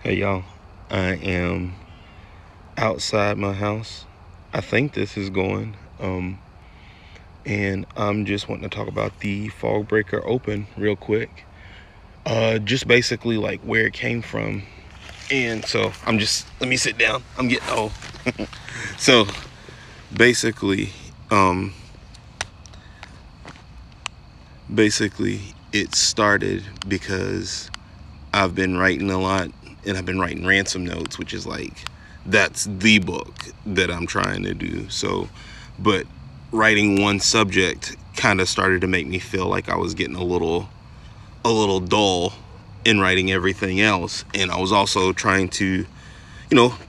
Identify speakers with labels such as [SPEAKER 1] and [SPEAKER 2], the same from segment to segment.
[SPEAKER 1] Hey y'all, I am outside my house. I think this is going. And I'm just wanting to talk about the Fog Breaker Open real quick. Just basically like where it came from. And so let me sit down. I'm getting old. So basically, um, basically it started because I've been writing a lot, and I've been writing ransom notes, which is like, that's the book that I'm trying to do. So, but writing one subject kind of started to make me feel like I was getting a little dull in writing everything else. And I was also trying to,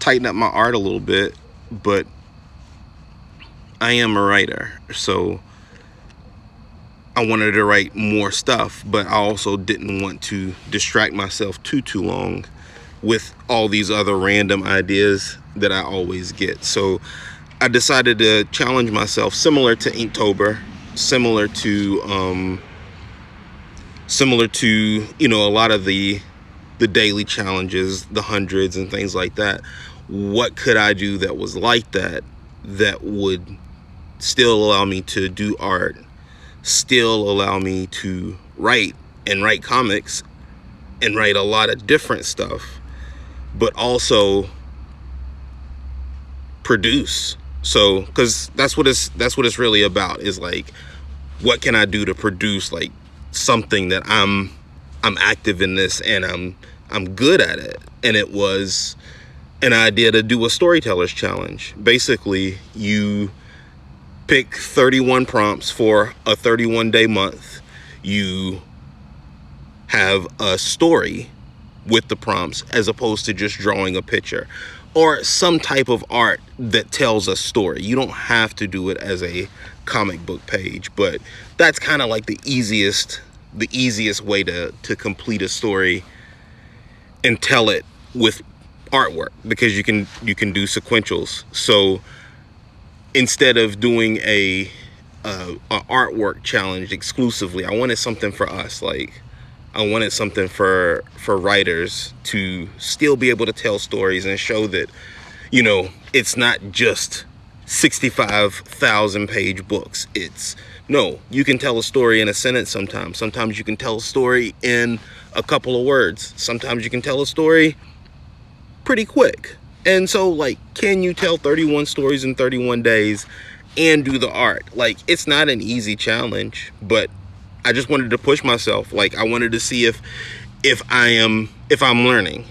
[SPEAKER 1] tighten up my art a little bit, but I am a writer. So I wanted to write more stuff, but I also didn't want to distract myself too long with all these other random ideas that I always get. So I decided to challenge myself, similar to Inktober, similar to a lot of the daily challenges, the hundreds and things like that. What could I do that was like that would still allow me to do art, still allow me to write and write comics and write a lot of different stuff, but also produce. So, because that's what it's really about, is like, what can I do to produce like something that I'm active in this, and I'm good at it. And it was an idea to do a storytellers challenge. Basically, you pick 31 prompts for a 31-day month. You have a story with the prompts, as opposed to just drawing a picture or some type of art that tells a story. You don't have to do it as a comic book page, but that's kind of like the easiest way to complete a story and tell it with artwork, because you can do sequentials. So instead of doing a artwork challenge exclusively, I wanted something for us. Like, I wanted something for writers to still be able to tell stories and show that, it's not just 65,000 page books. No, you can tell a story in a sentence sometimes. Sometimes you can tell a story in a couple of words. Sometimes you can tell a story pretty quick. And so, like, can you tell 31 stories in 31 days and do the art? Like, it's not an easy challenge, but I just wanted to push myself. Like, I wanted to see if I'm learning.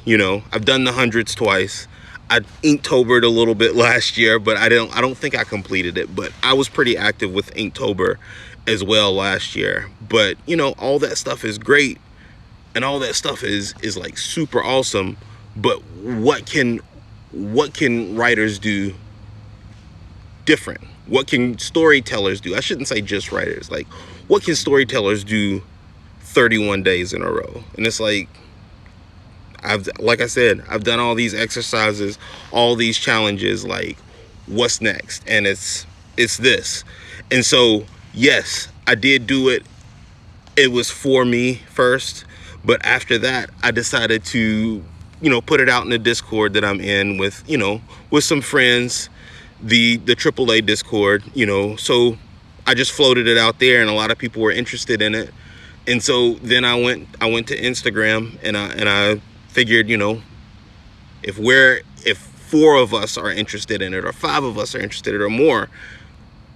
[SPEAKER 1] I've done the hundreds twice. I Inktobered a little bit last year, but I don't think I completed it. But I was pretty active with Inktober as well last year. But all that stuff is great, and all that stuff is like super awesome. But what can writers do different? What can storytellers do? I shouldn't say just writers. Like, what can storytellers do 31 days in a row? And it's like, like I said, I've done all these exercises, all these challenges. Like, what's next? And it's this. And so, yes, I did do it. It was for me first, but after that, I decided to, put it out in the Discord that I'm in with some friends, the AAA Discord. So I just floated it out there, and a lot of people were interested in it. And so then I went to Instagram, and I figured, if 4 of us are interested in it, or 5 of us are interested in it, or more,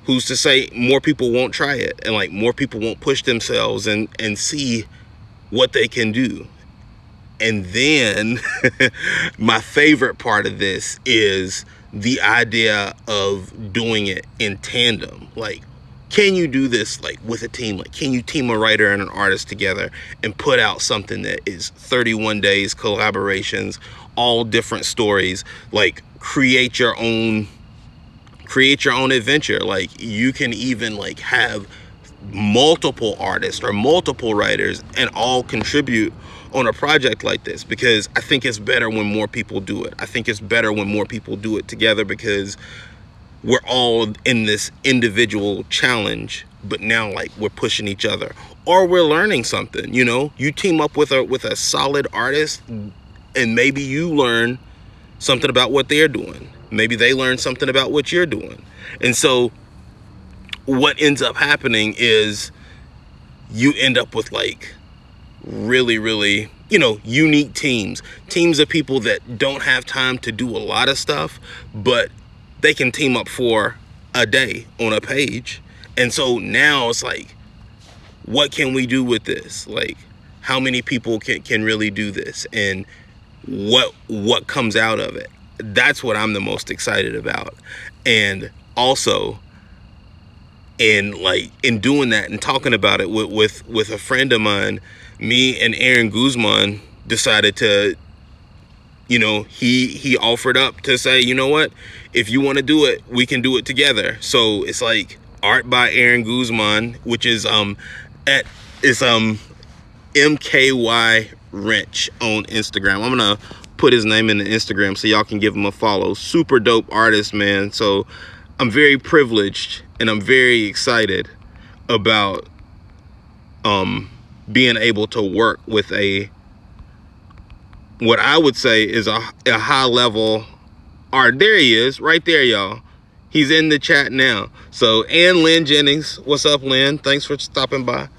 [SPEAKER 1] who's to say more people won't try it, and like more people won't push themselves and see what they can do. And then my favorite part of this is the idea of doing it in tandem. Like, can you do this like with a team? Like, can you team a writer and an artist together and put out something that is 31 days, collaborations, all different stories? Like, create your own adventure. Like, you can even like have multiple artists or multiple writers and all contribute on a project like this, because I think it's better when more people do it. I think it's better when more people do it together, because we're all in this individual challenge, but now like we're pushing each other, or we're learning something. You team up with a solid artist, and maybe you learn something about what they're doing. Maybe they learn something about what you're doing. And so what ends up happening is you end up with like really, really, unique teams of people that don't have time to do a lot of stuff, but they can team up for a day on a page. And so now it's like, what can we do with this? Like, how many people can really do this, and what comes out of it? That's what I'm the most excited about. And also, in doing that and talking about it with a friend of mine, me and Aaron Guzman decided to, he offered up to say, you know what, if you want to do it, we can do it together. So it's like Art by Aaron Guzman, which is MKY Wrench on Instagram. I'm gonna put his name in the Instagram so y'all can give him a follow. Super dope artist, man. So I'm very privileged and I'm very excited about being able to work with what I would say is a high level art. There he is, right there, y'all. He's in the chat now. So, and Lynn Jennings, what's up, Lynn? Thanks for stopping by.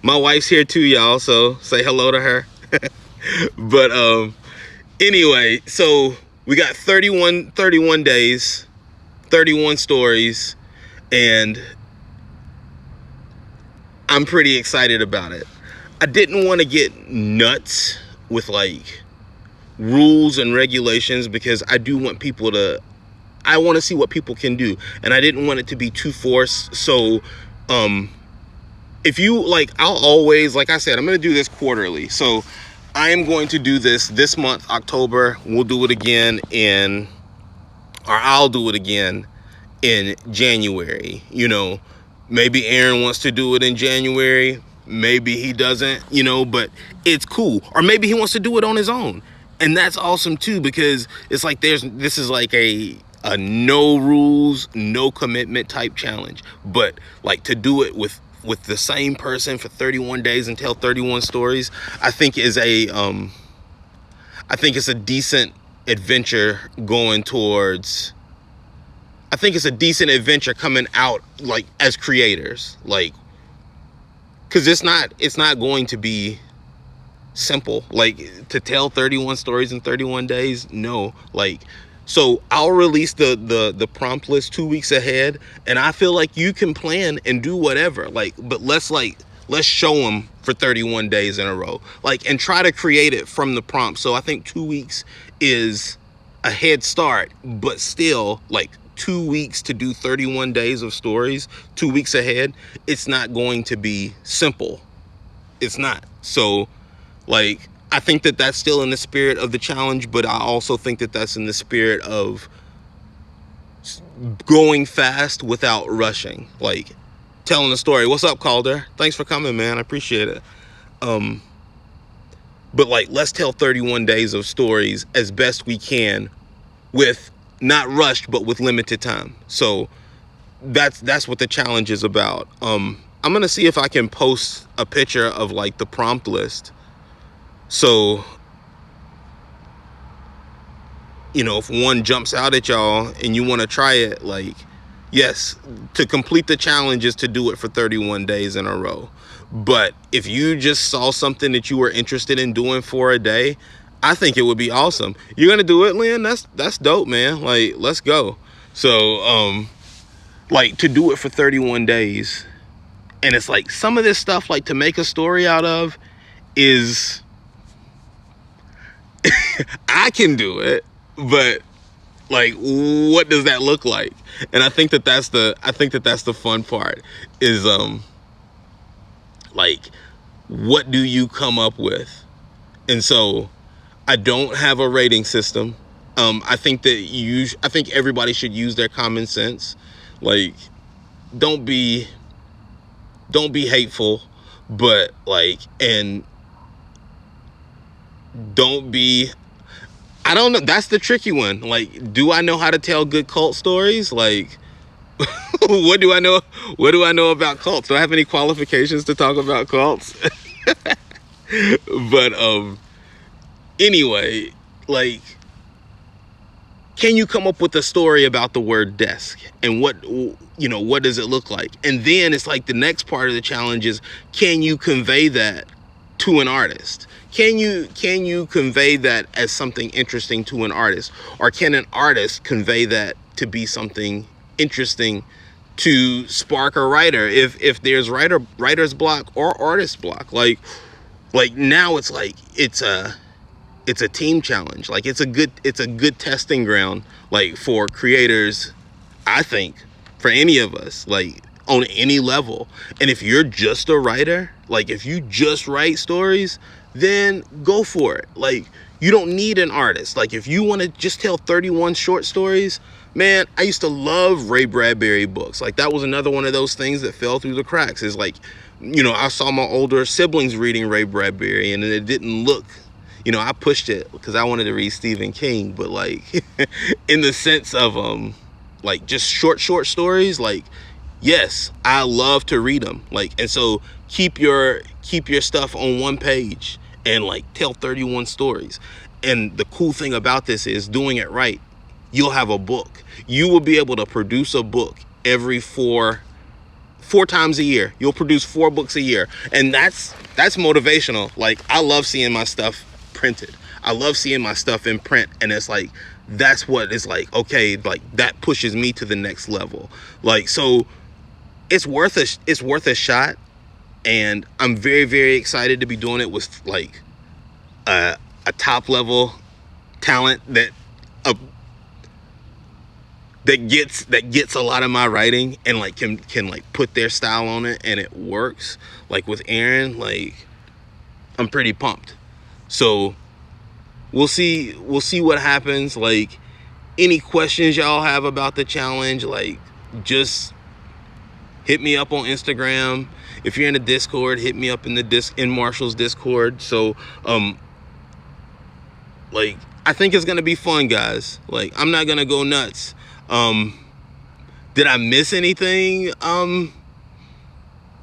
[SPEAKER 1] My wife's here too, y'all, so say hello to her. But anyway, so we got 31 days, 31 stories, and I'm pretty excited about it. I didn't want to get nuts with like rules and regulations because I do want people I want to see what people can do, and I didn't want it to be too forced. So if you like, I'll always, like I said, I'm going to do this quarterly. So I am going to do this month, October. We'll do it again I'll do it again in January. Maybe Aaron wants to do it in January. Maybe he doesn't, but it's cool. Or maybe he wants to do it on his own. And that's awesome too, because it's like this is like a no rules, no commitment type challenge. But like to do it with the same person for 31 days and tell 31 stories, I think it's a decent adventure coming out like as creators, like, because it's not going to be simple, like to tell 31 stories in 31 days. No, like, so I'll release the prompt list 2 weeks ahead, and I feel like you can plan and do whatever, like, but let's show them for 31 days in a row, like, and try to create it from the prompt. So I think 2 weeks is a head start, but still, like, 2 weeks to do 31 days of stories 2 weeks ahead, it's not going to be simple. It's not. So like, I think that that's still in the spirit of the challenge, but I also think that that's in the spirit of going fast without rushing, like telling the story. What's up, Calder? Thanks for coming, man. I appreciate it. But like, let's tell 31 days of stories as best we can, with not rushed, but with limited time. So that's what the challenge is about. I'm gonna see if I can post a picture of like the prompt list. So, if one jumps out at y'all and you want to try it, like, yes, to complete the challenge is to do it for 31 days in a row. But if you just saw something that you were interested in doing for a day, I think it would be awesome. You're going to do it, Lynn? That's dope, man. Like, let's go. So, like, to do it for 31 days. And it's like, some of this stuff, like, to make a story out of is, I can do it, but like, what does that look like? And I think that that's the fun part, is like, what do you come up with? And so I don't have a rating system. I think everybody should use their common sense. Like, don't be hateful, but like, and don't be, I don't know, that's the tricky one. Like, do I know how to tell good cult stories? Like, what do I know about cults? Do I have any qualifications to talk about cults? But Anyway, like, can you come up with a story about the word desk, and what does it look like? And then it's like the next part of the challenge is, can you convey that to an artist? Can you convey that as something interesting to an artist? Or can an artist convey that to be something interesting to spark a writer, if there's writer's block or artist block? Like now it's like it's a team challenge. Like it's a good testing ground, like, for creators, I think, for any of us, like, on any level. And if you're just a writer, like, if you just write stories, then go for it. Like, you don't need an artist. Like, if you want to just tell 31 short stories, man, I used to love Ray Bradbury books. Like, that was another one of those things that fell through the cracks. Is like, I saw my older siblings reading Ray Bradbury, and it didn't look, I pushed it because I wanted to read Stephen King, but, like, in the sense of like, just short stories, like, yes, I love to read them. Like, and so keep your stuff on one page and, like, tell 31 stories. And the cool thing about this is, doing it right, you'll have a book. You will be able to produce a book every four times a year. You'll produce 4 books a year. And that's motivational. Like, I love seeing my stuff printed. I love seeing my stuff in print. And it's like, that's what it's like, okay, like, that pushes me to the next level. Like, so it's worth a shot. And I'm very, very excited to be doing it with, like, a top level talent that gets a lot of my writing, and, like, can like put their style on it, and it works. Like, with Aaron, like, I'm pretty pumped. So we'll see what happens. Like, any questions y'all have about the challenge, like, just hit me up on Instagram. If you're in the Discord, hit me up in Marshall's Discord. So like, I think it's gonna be fun, guys. Like, I'm not gonna go nuts. Did I miss anything?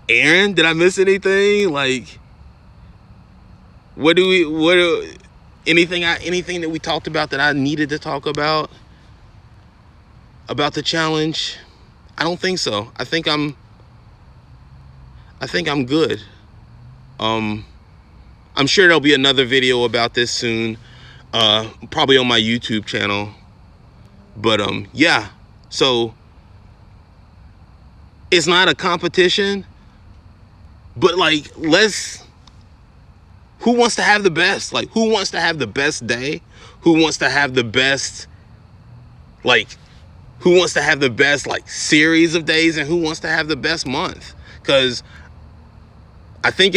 [SPEAKER 1] Aaron, did I miss anything? Like, anything that we talked about that I needed to talk about the challenge? I don't think so. I think I'm good. I'm sure there'll be another video about this soon, probably on my YouTube channel. But yeah, so it's not a competition, but, like, who wants to have the best? Like, who wants to have the best day? Who wants to have the best, like, series of days? And who wants to have the best month? Because I think